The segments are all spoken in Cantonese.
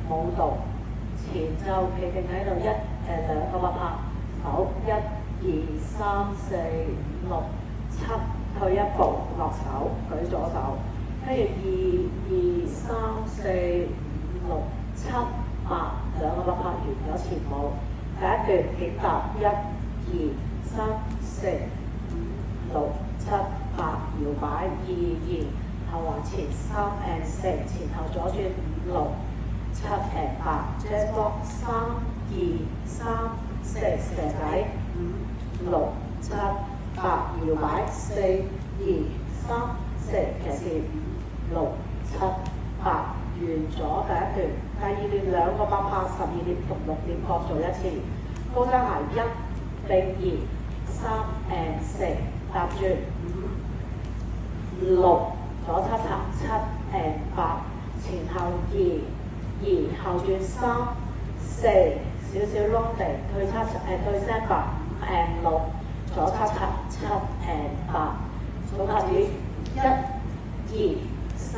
舞蹈，前奏企定喺度兩個拍手，1、2、3、4、5、6、7，退一步落手，舉左手，跟住2、2、3、4、5、6、7、8，兩個拍完咗前舞。第一段點踏1、2、3、4、5、6、7、8，搖擺2、2，後環前3 and 4，前後左轉5、6、7 and 8，jazz block 3、2、3、4，蛇仔5、6、7、8，搖擺4、2、3、4，騎士5、6、7、8，完咗第一段。第二段兩個拍12點同6點各做一次。高踭鞋1並2、3 and 4，踏轉5、6，左側插7 and 8，前後2、2，後轉3、4，少少 long 地退身8 and 6，左側插7 and 8，數拍子1、2、3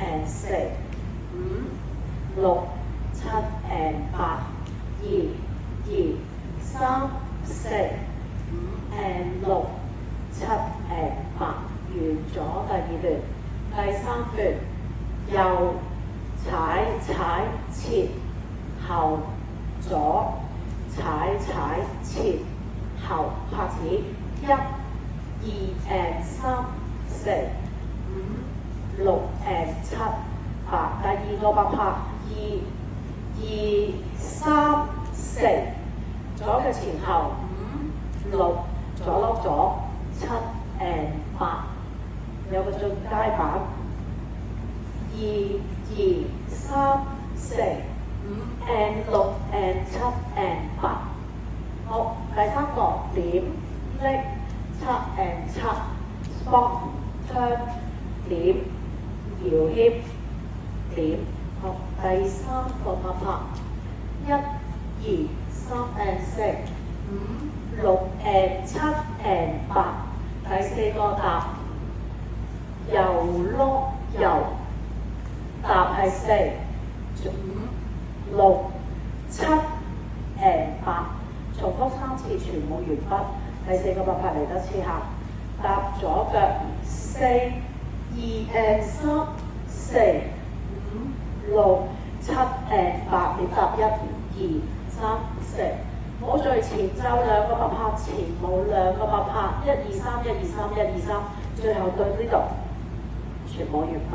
and 4、5、6、7 and 8，2、2、3、4、5 and 6、7 and 8，完咗第二段。第三段右踩前後左踩前後，拍子1、2 and 3、4、5、6 and 7、8。第二個拍2、2、3、4，左嘅前後5、6，左碌左7 and 8，有個進階版2、2、3、4、5 and 6 and 7 and 8。好，第三個點拎7 and 7 spot turn 點搖 hip 點。好，第三個拍1、2、3 and 4、5、6 and 7 and 8。第四個踏右碌右，踏係4、5、6、7 and 8，重複3次，全部完畢。第四個拍嚟多次下，踏左腳4、2 and 3、4、5、6、7 and 8，點踏1、2、3、4。唔好在前奏兩個拍，前舞兩個拍，1、2、3、1、2、3、1、2、3，最後對呢度，全部完畢。